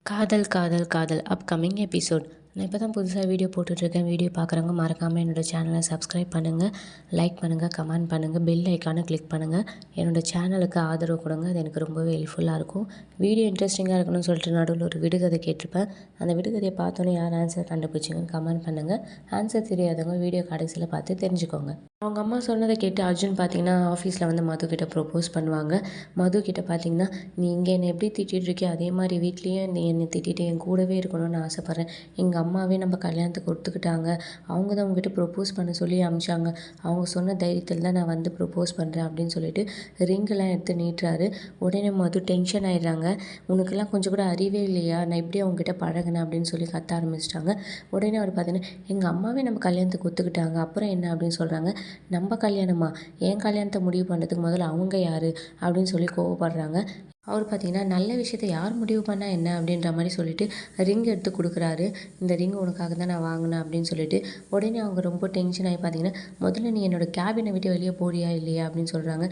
காதல் காதல் காதல் அப்கமிங் எபிசோட். நான் இப்போ தான் புதுசாக வீடியோ போட்டுட்ருக்கேன். வீடியோ பார்க்குறவங்க மறக்காமல் என்னோடய சேனலை சப்ஸ்கிரைப் பண்ணுங்கள், லைக் பண்ணுங்கள், கமெண்ட் பண்ணுங்கள், பெல் ஐக்கானை கிளிக் பண்ணுங்கள். என்னோடய சேனலுக்கு ஆதரவு கொடுங்க, அது எனக்கு ரொம்பவே ஹெல்ப்ஃபுல்லாக இருக்கும். வீடியோ இன்ட்ரெஸ்டிங்காக இருக்கணும்னு சொல்லிட்டு நடுவில் ஒரு விடுகதை கேட்டிருப்பேன். அந்த விடுகதையை பார்த்தோன்னே யார் ஆன்சர் கண்டுபிடிச்சிங்கன்னு கமெண்ட் பண்ணுங்கள். ஆன்சர் தெரியாதவங்க வீடியோ கடைசியில் பார்த்து தெரிஞ்சுக்கோங்க. அவங்க அம்மா சொன்னதை கேட்டு அர்ஜுன் பார்த்திங்கன்னா ஆஃபீஸில் வந்து மது கிட்ட ப்ரொப்போஸ் பண்ணுவாங்க. மது கிட்ட பார்த்திங்கன்னா, நீ இங்கே என்னை எப்படி திட்டிகிட்டு இருக்கியோ அதே மாதிரி வீட்லேயும் நீ என்னை திட்டிட்டு என் கூடவே இருக்கணும்னு ஆசைப்பட்றேன். எங்கள் அம்மாவே நம்ம கல்யாணத்துக்கு ஒத்துக்கிட்டாங்க. அவங்க தான் உங்ககிட்ட ப்ரொப்போஸ் பண்ண சொல்லி அனுப்பிச்சாங்க. அவங்க சொன்ன தைரியத்தில் தான் நான் வந்து ப்ரொப்போஸ் பண்ணுறேன் அப்படின்னு சொல்லிட்டு ரிங்கெல்லாம் எடுத்து நீட்டுறாரு. உடனே மது டென்ஷன் ஆகிடுறாங்க. உனக்கெல்லாம் கொஞ்சம் கூட அறிவே இல்லையா, நான் எப்படி அவங்ககிட்ட பழகினேன் அப்படின்னு சொல்லி கத்த ஆரம்பிச்சிட்டாங்க. உடனே அவர் பார்த்தீங்கன்னா, எங்கள் அம்மாவே நம்ம கல்யாணத்துக்கு ஒத்துக்கிட்டாங்க, அப்புறம் என்ன அப்படின்னு சொல்கிறாங்க. நம்ம கல்யாணமா? என் கல்யாணத்தை முடிவு பண்ணுறதுக்கு முதல்ல அவங்க யார் அப்படின்னு சொல்லி கோவப்படுறாங்க. அவர் பார்த்திங்கன்னா, நல்ல விஷயத்த யார் முடிவு பண்ணால் என்ன அப்படின்ற மாதிரி சொல்லிவிட்டு ரிங் எடுத்து கொடுக்குறாரு. இந்த ரிங் உனக்காக தான் நான் வாங்கினேன் அப்படின்னு சொல்லிட்டு உடனே அவங்க ரொம்ப டென்ஷன் ஆகி பார்த்திங்கன்னா, முதல்ல நீ என்னோடய கேபினை விட்டு வெளியே போறியா இல்லையா அப்படின்னு சொல்கிறாங்க.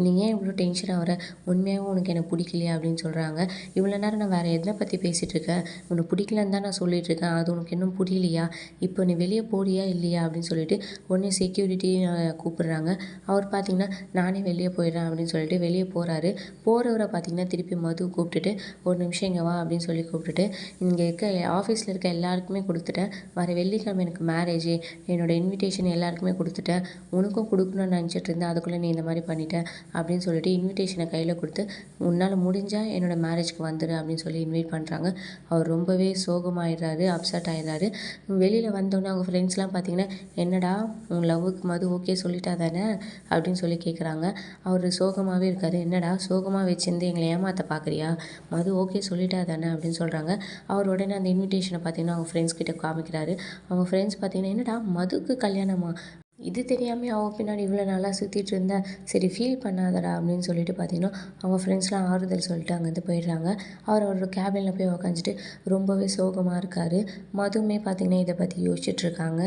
நீ ஏன் இவ்வளோ டென்ஷன் ஆகிற, உண்மையாகவும் உனக்கு எனக்கு பிடிக்கலையா அப்படின்னு சொல்கிறாங்க. இவ்வளோ நேரம் நான் வேறு எதை பற்றி பேசிகிட்டு இருக்கேன், உனக்கு பிடிக்கலன்னு தான் நான் சொல்லிகிட்டு இருக்கேன், அது உனக்கு இன்னும் புரியலையா, இப்போ நீ வெளியே போறியா இல்லையா அப்படின்னு சொல்லிட்டு உடனே செக்யூரிட்டி கூப்பிடுறாங்க. அவர் பார்த்திங்கன்னா, நானே வெளியே போயிடுறேன் அப்படின்னு சொல்லிட்டு வெளியே போகிறாரு. போகிறவரை பார்த்திங்கன்னா திருப்பி மது கூப்பிட்டுட்டு, ஒரு நிமிஷம் இங்கே வா அப்படின்னு சொல்லி கூப்பிட்டுட்டு, இங்கே இருக்க ஆஃபீஸில் இருக்க எல்லாருக்குமே கொடுத்துட்டேன், வர வெள்ளிக்கிழமை எனக்கு மேரேஜ், என்னோடய இன்விடேஷன் எல்லாருக்குமே கொடுத்துட்டேன், உனக்கும் கொடுக்கணும்னு நினச்சிட்டு இருந்தேன், அதுக்குள்ளே நீ இந்த மாதிரி பண்ணிட்டேன் அப்படின்னு சொல்லிட்டு இன்விடேஷனை கையில் கொடுத்து, உன்னால் முடிஞ்சால் என்னோடய மேரேஜ்க்கு வந்துடு அப்படின்னு சொல்லி இன்வைட் பண்ணுறாங்க. அவர் ரொம்பவே சோகமாயிடுறாரு, அப்செட் ஆகிடுறாரு. வெளியில் வந்தோடனே அவங்க ஃப்ரெண்ட்ஸ்லாம் பார்த்திங்கன்னா, என்னடா உன் லவ்வுக்கு மது ஓகே சொல்லிட்டா தானே அப்படின்னு சொல்லி கேட்குறாங்க. அவர் சோகமாகவே இருக்கார். என்னடா சோகமாக வச்சிருந்து எங்களை ஏமாற்ற பார்க்குறியா, மது ஓகே சொல்லிட்டா தானே அப்படின்னு சொல்கிறாங்க. அவர் உடனே அந்த இன்விடேஷனை பார்த்திங்கன்னா அவங்க ஃப்ரெண்ட்ஸ் கிட்ட காமிக்கிறாரு. அவங்க ஃப்ரெண்ட்ஸ் பார்த்திங்கன்னா, என்னடா மதுக்கு கல்யாணமா, இது தெரியாமல் அவள் பின்னாடி இவ்வளோ நாளாக சுற்றிட்டு இருந்தேன், சரி ஃபீல் பண்ணாதடா அப்படின்னு சொல்லிட்டு பார்த்திங்கன்னா அவங்க ஃப்ரெண்ட்ஸ்லாம் ஆறுதல் சொல்லிட்டு அங்கேருந்து போயிடுறாங்க. அவர் அவரோட கேபினில் போய் உக்காந்துட்டு ரொம்பவே சோகமாக இருக்கார். மதுவுமே பார்த்திங்கன்னா இதை பற்றி யோசிச்சுட்ருக்காங்க.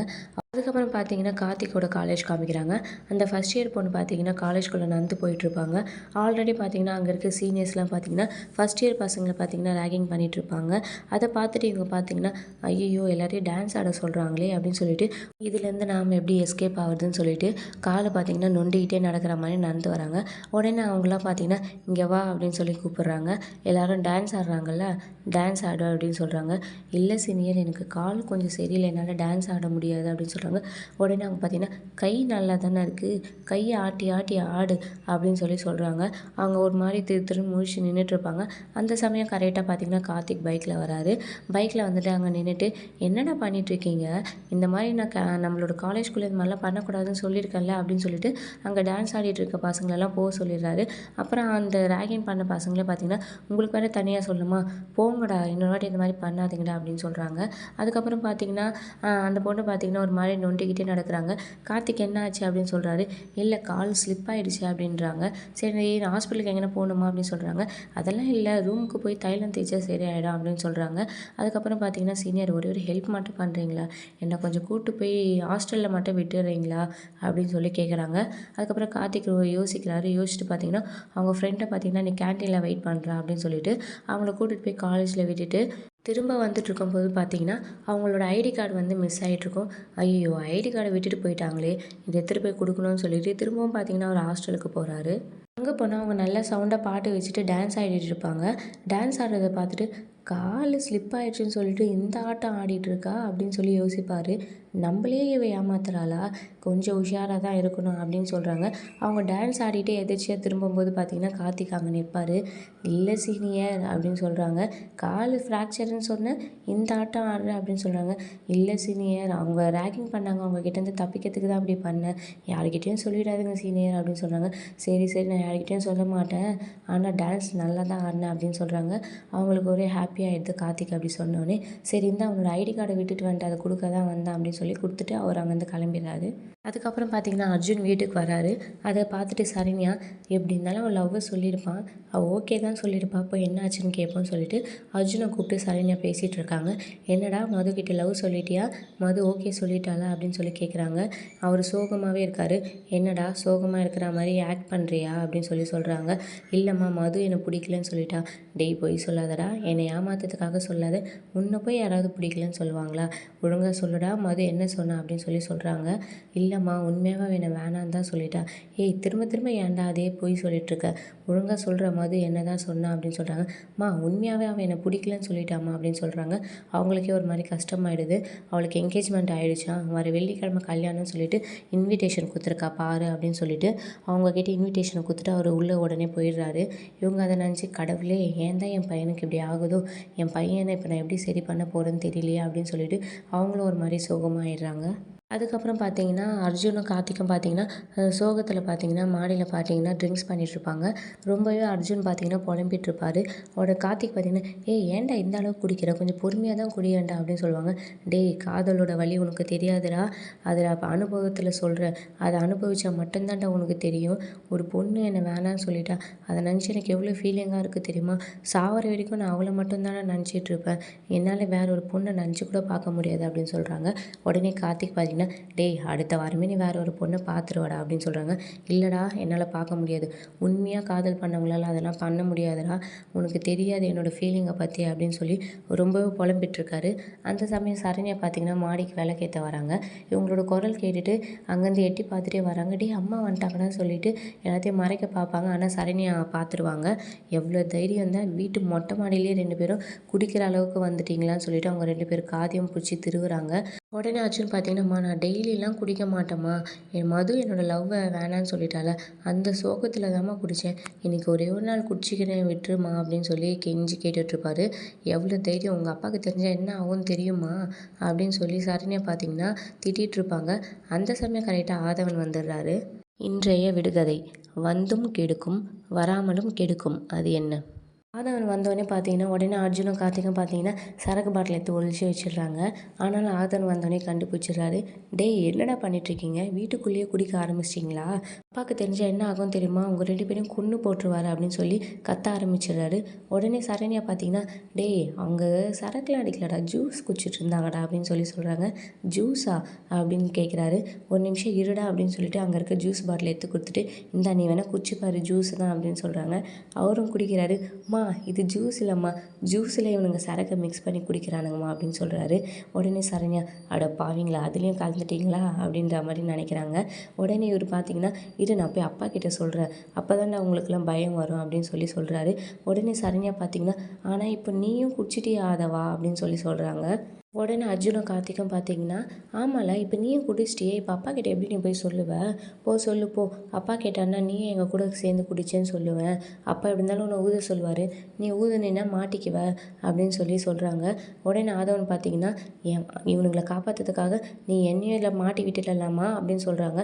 அதுக்கப்புறம் பார்த்திங்கன்னா கார்த்திக்கோட காலேஜ் காமிக்கிறாங்க. அந்த ஃபஸ்ட் இயர் பொண்ணு பார்த்திங்கன்னா காலேஜ்குள்ளே நடந்து போயிட்டுருப்பாங்க. ஆல்ரெடி பார்த்திங்கன்னா அங்கே இருக்க சீனியர்ஸ்லாம் பார்த்திங்கன்னா ஃபஸ்ட் இயர் பசங்களை பார்த்திங்கன்னா ரேகிங் பண்ணிகிட்ருப்பாங்க. அதை பார்த்துட்டு இவங்க பார்த்திங்கன்னா, ஐயோ எல்லாரையும் டான்ஸ் ஆட சொல்கிறாங்களே அப்படின்னு சொல்லிட்டு, இதுலேருந்து நாம் எப்படி எஸ்கேப் ஆகுதுன்னு சொல்லிட்டு காலை பார்த்திங்கன்னா நொண்டிக்கிட்டே நடக்கிற மாதிரி நடந்து வராங்க. உடனே அவங்களாம் பார்த்திங்கன்னா, இங்கே வா அப்படின்னு சொல்லி கூப்பிட்றாங்க. எல்லோரும் டான்ஸ் ஆடுறாங்கல்ல, டான்ஸ் ஆடு அப்படின்னு சொல்கிறாங்க. இல்லை சீனியர், எனக்கு கால் கொஞ்சம் சரியில்லை, என்னால் டான்ஸ் ஆட முடியாது அப்படின்னு சொல்கிறாங்க. உடனே அவங்க பார்த்திங்கன்னா, கை நல்லா தானே இருக்குது, கையை ஆட்டி ஆட்டி ஆடு அப்படின்னு சொல்லி சொல்கிறாங்க. அவங்க ஒரு மாதிரி திருன்னு முழிச்சு நின்றுட்டுருப்பாங்க. அந்த சமயம் கரெக்டாக பார்த்திங்கன்னா கார்த்திக் பைக்கில் வராரு. பைக்கில் வந்துட்டு அங்கே நின்றுட்டு, என்னடா பண்ணிகிட்ருக்கீங்க, இந்த மாதிரி நான் நம்மளோட காலேஜ்குள்ளே இது மாதிரிலாம் பண்ணக்கூடாதுன்னு சொல்லியிருக்கேன்ல அப்படின்னு சொல்லிட்டு அங்கே டான்ஸ் ஆடிட்டு இருக்க பசங்களெல்லாம் போக சொல்லிடுறாரு. அப்புறம் அந்த ரேகிங் பண்ண பசங்களே பார்த்திங்கன்னா, உங்களுக்கு வேறு தனியாக சொல்லணுமா, போங்கடா இன்னொரு வாட்டி இந்த மாதிரி பண்ணாதீங்கடா அப்படின்னு சொல்கிறாங்க. அதுக்கப்புறம் பார்த்திங்கன்னா அந்த பொண்ணு பார்த்திங்கன்னா ஒரு மாதிரி நொண்டிக்கிட்டே நடக்கிறாங்க. கார்த்திக் என்ன ஆச்சு அப்படின்னு சொல்கிறாரு. இல்லை கால் ஸ்லிப் ஆகிடுச்சு அப்படின்றாங்க. சரி ஹாஸ்பிட்டலுக்கு எங்கே போகணுமா அப்படின்னு சொல்கிறாங்க. அதெல்லாம் இல்லை, ரூமுக்கு போய் தைலம் தேய்ச்சா சரியாயிடும் அப்படின்னு சொல்கிறாங்க. அதுக்கப்புறம் பார்த்திங்கன்னா, சீனியர் ஒரே ஒரு ஹெல்ப் மட்டும் பண்ணுறீங்களா, என்னை கொஞ்சம் கூப்பிட்டு போய் ஹாஸ்டலில் மட்டும் விட்டுறீங்களா அப்படின்னு சொல்லி கேட்குறாங்க. அதுக்கப்புறம் கார்த்திக் யோசிக்கிறாரு. யோசிச்சுட்டு பார்த்திங்கன்னா அவங்க ஃப்ரெண்டை பார்த்திங்கன்னா, நீ கேன்டீனில் வெயிட் பண்ணுறா அப்படின்னு சொல்லிட்டு அவங்கள கூட்டிகிட்டு போய் காலேஜில் விட்டுட்டு திரும்ப வந்துட்டு இருக்கும்போது பார்த்திங்கன்னா அவங்களோட ஐடி கார்டு வந்து மிஸ் ஆகிட்ருக்கும். ஐயோ ஐடி கார்டை விட்டுட்டு போயிட்டாங்களே, இதை எடுத்துகிட்டு போய் கொடுக்கணும்னு சொல்லிட்டு திரும்பவும் பார்த்திங்கன்னா ஒரு ஹாஸ்டலுக்கு போகிறாரு. அங்கே போனால் அவங்க நல்ல சவுண்டாக பாட்டு வச்சுட்டு டான்ஸ் ஆடிட்டு இருப்பாங்க. டான்ஸ் ஆடுறதை பார்த்துட்டு, கால் ஸ்லிப் ஆகிடுச்சின்னு சொல்லிட்டு இந்த ஆட்டம் ஆடிட்டுருக்கா அப்படின்னு சொல்லி யோசிப்பார். நம்மளே இவ ஏமாத்துறாளா, கொஞ்சம் உஷாராக தான் இருக்கணும் அப்படின்னு சொல்கிறாங்க. அவங்க டான்ஸ் ஆடிட்டே எதிர்ச்சியாக திரும்பும்போது பார்த்திங்கன்னா கார்த்திக் அங்கே நிற்பார். இல்லை சீனியர் அப்படின்னு சொல்கிறாங்க. கால் ஃப்ராக்சர்னு சொன்னேன், இந்த ஆட்டம் ஆடுற அப்படின்னு சொல்கிறாங்க. இல்லை சீனியர், அவங்க ரேகிங் பண்ணாங்க, அவங்ககிட்டேருந்து தப்பிக்கிறதுக்கு தான் அப்படி பண்ணேன், யார்கிட்டேயும் சொல்லிடாதுங்க சீனியர் அப்படின்னு சொல்கிறாங்க. சரி சரி, நான் யார்கிட்டேயும் சொல்ல மாட்டேன், ஆனால் டான்ஸ் நல்லா தான் ஆடினேன் அப்படின்னு சொல்கிறாங்க. அவங்களுக்கு ஒரே ஹாப்பியாக எடுத்து கார்த்திக் அப்படி சொன்னோடனே, சரி இந்த அவனோட ஐடி கார்டை விட்டுட்டு வந்துட்டு அதை கொடுக்க தான் வந்தேன் அப்படின்னு சொல்லி சொல்லி கொடுத்துட்டு அவர் அங்கேருந்து கிளம்பிடுறாரு. அதுக்கப்புறம் பார்த்திங்கன்னா அர்ஜுன் வீட்டுக்கு வராரு. அதை பார்த்துட்டு சரண்யா எப்படி இருந்தாலும் அவள் லவ்வை சொல்லியிருப்பான், அவள் ஓகே தான் சொல்லியிருப்பா, அப்போ என்ன ஆச்சுன்னு கேட்போன்னு சொல்லிட்டு அர்ஜுனை கூப்பிட்டு சரண்யா பேசிகிட்டு இருக்காங்க. என்னடா மதுக்கிட்ட லவ் சொல்லிட்டியா, மது ஓகே சொல்லிட்டாளா அப்படின்னு சொல்லி கேட்குறாங்க. அவர் சோகமாகவே இருக்கார். என்னடா சோகமாக இருக்கிற மாதிரி ஆக்ட் பண்ணுறியா அப்படின்னு சொல்லி சொல்கிறாங்க. இல்லைம்மா மது என்னை பிடிக்கலன்னு சொல்லிட்டா. டேய் போய் சொல்லாதடா, என்னை ஏமாத்துறதுக்காக சொல்லாத, உன்னை போய் யாராவது பிடிக்கலன்னு சொல்லுவாங்களா, ஒழுங்காக சொல்லுடா மது என்ன சொன்னா அப்படின்னு சொல்லி சொல்கிறாங்க. இல்லைம்மா உண்மையாக என்னை வேணான்னு தான் சொல்லிட்டா. ஏய் திரும்ப திரும்ப ஏன்டா அதே போய் சொல்லிட்டுருக்க, ஒழுங்காக சொல்கிற மது என்ன தான் சொன்னா அப்படின்னு சொல்கிறாங்க. உண்மையாகவே அவன் என்னை பிடிக்கலன்னு சொல்லிட்டாமா அப்படின்னு சொல்கிறாங்க. அவங்களுக்கே ஒரு மாதிரி கஷ்டமாயிடுது. அவளுக்கு என்கேஜ்மெண்ட் ஆகிடுச்சா, வர வெள்ளிக்கிழமை கல்யாணம்னு சொல்லிட்டு இன்விடேஷன் கொடுத்துருக்கா பாரு அப்படின்னு சொல்லிட்டு அவங்கக்கிட்ட இன்விடேஷனை கொடுத்துட்டு அவர் உள்ளே உடனே போயிடுறாரு. இவங்க அதை நினச்சி கடவுளே ஏன் தான் என் பையனுக்கு இப்படி ஆகுதோ, என் பையனை இப்போ நான் எப்படி சரி பண்ண போகிறேன்னு தெரியலையே அப்படின்னு சொல்லிட்டு அவங்களும் ஒரு மாதிரி சோகமாகிடுறாங்க. அதுக்கப்புறம் பார்த்தீங்கன்னா அர்ஜுனும் கார்த்திக்கும் பார்த்தீங்கன்னா சோகத்தில் பார்த்தீங்கன்னா மாடியில் பார்த்தீங்கன்னா ட்ரிங்க்ஸ் பண்ணிகிட்ருப்பாங்க. ரொம்பவே அர்ஜுன் பார்த்தீங்கன்னா புலம்பிட்டு இருப்பார். அவரோட கார்த்திக் பார்த்தீங்கன்னா ஏன்டா இந்த அளவுக்கு குடிக்கிற, கொஞ்சம் பொறுமையாக தான் குடியேண்டா அப்படின்னு சொல்லுவாங்க. டேய் காதலோட வலி உனக்கு தெரியாதுடா, அதில் அப்போ அனுபவத்தில் சொல்கிறேன், அதை அனுபவித்தா மட்டும்தான்டா உனக்கு தெரியும். ஒரு பொண்ணு என்னை வேணான்னு சொல்லிட்டா, அதை நினச்சி எனக்கு எவ்வளோ ஃபீலிங்காக இருக்குது தெரியுமா, சாவர வரைக்கும் நான் அவளை மட்டும்தானே நினச்சிட்டு இருப்பேன், என்னால் வேற ஒரு பொண்ணை நினச்சி கூட பார்க்க முடியாது அப்படின்னு சொல்கிறாங்க. உடனே கார்த்திக் பார்த்தீங்கன்னா டேய் அடுத்த வாரமே நீ வேற ஒரு பொண்ணை பார்த்துருவாடா அப்படின்னு சொல்கிறாங்க. இல்லைடா என்னால் பார்க்க முடியாது, உண்மையாக காதல் பண்ணவங்களால அதெல்லாம் பண்ண முடியாதுடா, உனக்கு தெரியாது என்னோடய ஃபீலிங்கை பற்றி அப்படின்னு சொல்லி ரொம்பவே புலம்பிட்டுருக்காரு. அந்த சமயம் சரண்யா பார்த்திங்கன்னா மாடிக்கு விளக்கேற்ற வராங்க. இவங்களோட குரல் கேட்டுட்டு அங்கேருந்து எட்டி பார்த்துட்டே வராங்க. டே அம்மா வந்துட்டாங்கன்னு சொல்லிட்டு எல்லாத்தையும் மறைக்க பார்ப்பாங்க. ஆனால் சரண்யா பார்த்துருவாங்க. எவ்வளோ தைரியம் தான், வீட்டு மொட்டை மாடியிலே 2 பேரும் குடிக்கிற அளவுக்கு வந்துட்டிங்களான்னு சொல்லிட்டு அவங்க 2 பேரும் காதையும் பிடிச்சி திருவுறாங்க. உடனே அர்ஜுன் பார்த்தீங்கன்னா நான் டெய்லியெலாம் குடிக்க மாட்டேம்மா, என் மது என்னோடய லவ்வை வேணான்னு சொல்லிட்டால, அந்த சோகத்தில் தாம்மா குடித்தேன், இன்றைக்கி ஒரே ஒரு நாள் குடிச்சிக்கிறேன் விட்டுருமா அப்படின்னு சொல்லி கெஞ்சி கேட்டுட்ருப்பாரு. எவ்வளோ தைரியம், உங்கள் அப்பாவுக்கு தெரிஞ்சால் என்ன ஆகும்னு தெரியுமா அப்படின்னு சொல்லி சரண்யா பார்த்தீங்கன்னா திட்டிகிட்ருப்பாங்க. அந்த சமயம் கரெக்டாக ஆதவன் வந்துடுறாரு. இன்றைய விடுகதை, வந்தும் கெடுக்கும் வராமலும் கெடுக்கும் அது என்ன? ஆதவன் வந்தோடனே பார்த்தீங்கன்னா உடனே அர்ஜுனும் கார்த்திக்கும் பார்த்தீங்கன்னா சரக்கு பாட்டில் எடுத்து ஒழிச்சு வச்சிடுறாங்க. ஆனாலும் ஆதவன் வந்தோடனே கண்டுபிடிச்சிடுறாரு. டேய் என்னடா பண்ணிட்டுருக்கீங்க, வீட்டுக்குள்ளேயே குடிக்க ஆரம்பிச்சிட்டிங்களா, அப்பாவுக்கு தெரிஞ்சால் என்ன ஆகும் தெரியுமா, அவங்க 2 பேரையும் கொன்று போட்டுருவாரு அப்படின்னு சொல்லி கத்த ஆரம்பிச்சிடுறாரு. உடனே சரண்யா பார்த்தீங்கன்னா டேய் அவங்க சரக்குலாம் அடிக்கலடா, ஜூஸ் குடிச்சிட்டு இருந்தாங்கடா அப்படின்னு சொல்லி சொல்கிறாங்க. ஜூஸா அப்படின்னு கேட்குறாரு. ஒரு நிமிஷம் இருடா அப்படின்னு சொல்லிட்டு அங்கே இருக்க ஜூஸ் பாட்டில் எடுத்து கொடுத்துட்டு இந்தா நீ வேணால் குடிச்சிப்பாரு ஜூஸ் தான் அப்படின்னு சொல்கிறாங்க. அவரும் குடிக்கிறாரு. இது ஜூஸ் இல்லைம்மா, ஜூஸில் இவனுங்க சரக்கை மிக்ஸ் பண்ணி குடிக்கிறானுங்கம்மா அப்படின்னு சொல்கிறாரு. உடனே சரண்யா அட பாவீங்களா அதுலேயும் கலந்துட்டிங்களா அப்படின்ற மாதிரி நினைக்கிறாங்க. உடனே இவர் பார்த்தீங்கன்னா நான் போய் அப்பா கிட்டே சொல்கிறேன், அப்போ தானே அவங்களுக்குலாம் பயம் வரும் அப்படின்னு சொல்லி சொல்கிறாரு. உடனே சரண்யா பார்த்தீங்கன்னா ஆனால் இப்போ நீயும் குடிச்சிட்டியா ஆதவா அப்படின்னு சொல்லி சொல்கிறாங்க. உடனே அர்ஜுனும் கார்த்திக்கும் பார்த்தீங்கன்னா ஆமாம்ல இப்போ நீயும் குடிச்சிட்டியே, இப்போ அப்பா கிட்ட எப்படி நீ போய் சொல்லுவ, சொல்லு போ, அப்பா கேட்டான்னா நீ எங்கள் கூட சேர்ந்து குடிச்சேன்னு சொல்லுவேன், அப்பா எப்படி இருந்தாலும் உன்னை ஊத சொல்லுவார், நீ ஊதுனா மாட்டிக்குவ அப்படின்னு சொல்லி சொல்கிறாங்க. உடனே ஆதவன் பார்த்தீங்கன்னா இவனுங்களை காப்பாற்றுறதுக்காக நீ என்னையும் இல்லை மாட்டி விட்டுடலாமா அப்படின்னு சொல்கிறாங்க.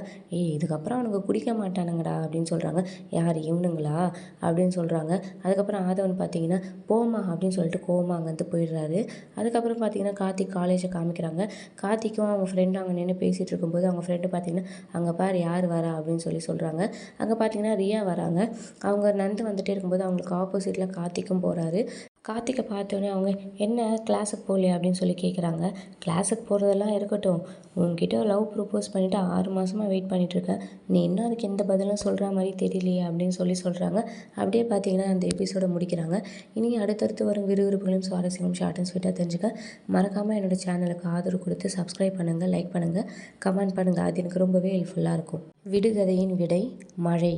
இதுக்கப்புறம் அவனுங்க குடிக்க மாட்டானுங்கடா அப்படின்னு சொல்கிறாங்க. யார் இவனுங்களா அப்படின்னு சொல்கிறாங்க. அதுக்கப்புறம் ஆதவன் பார்த்தீங்கன்னா போமா அப்படின்னு சொல்லிட்டு கோவமாக அங்கேருந்து போயிடுறாரு. அதுக்கப்புறம் பார்த்தீங்கன்னா கார்த்திக் காலேஜை காமிக்கிறாங்க. கார்த்திக்கும் அவங்க ஃப்ரெண்டும் அங்கே நின்று பேசிகிட்டு இருக்கும்போது அவங்க ஃப்ரெண்டு பார்த்தீங்கன்னா அங்கே பாரு யார் வரா அப்படின்னு சொல்லி சொல்கிறாங்க. அங்கே பார்த்தீங்கன்னா ரியா வராங்க. அவங்க நந்து வந்துகிட்டே இருக்கும்போது அவங்களுக்கு ஆப்போசிட்டில் கார்த்திக்கும் போகிறாரு. கார்த்திகை பார்த்தோன்னே அவங்க என்ன கிளாஸுக்கு போகலையா அப்படின்னு சொல்லி கேட்குறாங்க. கிளாஸுக்கு போகிறதெல்லாம் இருக்கட்டும், உங்ககிட்ட லவ் ப்ரப்போஸ் பண்ணிவிட்டு 6 மாதமாக வெயிட் பண்ணிகிட்ருக்கேன், நீ இன்னும் அதுக்கு எந்த பதிலும் சொல்கிற மாதிரி தெரியலையே அப்படின்னு சொல்லி சொல்கிறாங்க. அப்படியே பார்த்தீங்கன்னா அந்த எபிசோடை முடிக்கிறாங்க. இனி அடுத்தடுத்து வரும் விறுவிறுப்புகளையும் சுவாரஸ்யமும் ஷார்ட் அண்ட் ஸ்வீட்டாக தெரிஞ்சுக்க மறக்காமல் என்னோடய சேனலுக்கு ஆதரவு கொடுத்து சப்ஸ்கிரைப் பண்ணுங்கள், லைக் பண்ணுங்கள், கமெண்ட் பண்ணுங்கள். அது எனக்கு ரொம்பவே ஹெல்ப்ஃபுல்லாக இருக்கும். விடுகதையின் விடை மழை.